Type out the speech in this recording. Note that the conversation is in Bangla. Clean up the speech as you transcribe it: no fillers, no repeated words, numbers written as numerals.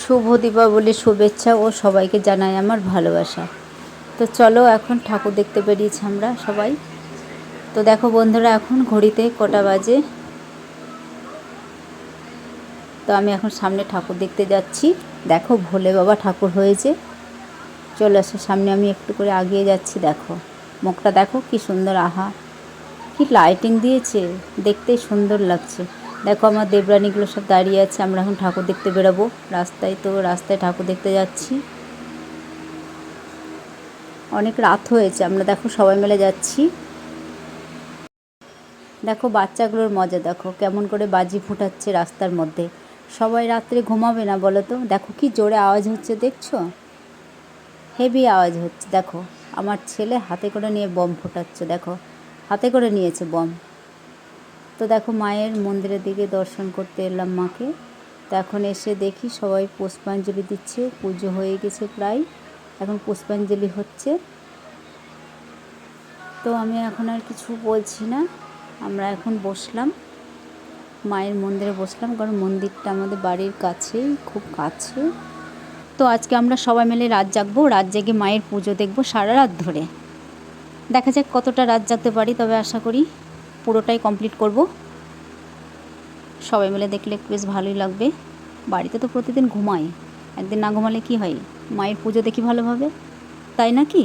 শুভ দীপাবলির শুভেচ্ছা ও সবাইকে জানাই আমার ভালোবাসা। তো চলো এখন ঠাকুর দেখতে বেরিয়েছি আমরা সবাই। তো দেখো বন্ধুরা এখন ঘড়িতে কটা বাজে। তো আমি এখন সামনে ঠাকুর দেখতে যাচ্ছি। দেখো ভোলে বাবা ঠাকুর হয়েছে। চলে আসো সামনে, আমি একটু করে আগিয়ে যাচ্ছি। দেখো মুখটা দেখো কি সুন্দর, আহা কি লাইটিং দিয়েছে, দেখতেই সুন্দর লাগছে। দেখো আমার দেবরানীগুলো সব দাঁড়িয়ে আছে। আমরা এখন ঠাকুর দেখতে বেরোবো রাস্তায় ঠাকুর দেখতে যাচ্ছি। অনেক রাত হয়েছে, আমরা দেখো সবাই মিলে যাচ্ছি। দেখো বাচ্চাগুলোর মজা, দেখো কেমন করে বাজি ফুটাচ্ছে রাস্তার মধ্যে। সবাই রাত্রে ঘুমাবে না বলো তো? দেখো কি জোরে আওয়াজ হচ্ছে, দেখছো? হেভি আওয়াজ হচ্ছে। দেখো আমার ছেলে হাতে করে নিয়ে বম ফোটাচ্ছে, দেখো হাতে করে নিয়েছে বম। তো দেখো মায়ের মন্দিরের দিকে দর্শন করতে এলাম মাকে। তো এখন এসে দেখি সবাই পুষ্পাঞ্জলি দিচ্ছে। পুজো হয়ে গেছে প্রায়, এখন পুষ্পাঞ্জলি হচ্ছে। তো আমি এখন আর কিছু বলছি না, আমরা এখন বসলাম মায়ের মন্দিরে বসলাম, কারণ মন্দিরটা আমাদের বাড়ির কাছেই, খুব কাছে। তো আজকে আমরা সবাই মিলে রাত জাগবো, রাত জেগে মায়ের পুজো দেখবো সারা রাত ধরে। দেখা যাক কতটা রাত জাগতে পারি, তবে আশা করি পুরোটাই কমপ্লিট করব। সবাই মিলে দেখলে বেশ ভালোই লাগবে। বাড়িতে তো প্রতিদিন ঘুমাই, একদিন না ঘুমালে কি হয়? মায়ের পুজো দেখি ভালোভাবে, তাই না কি?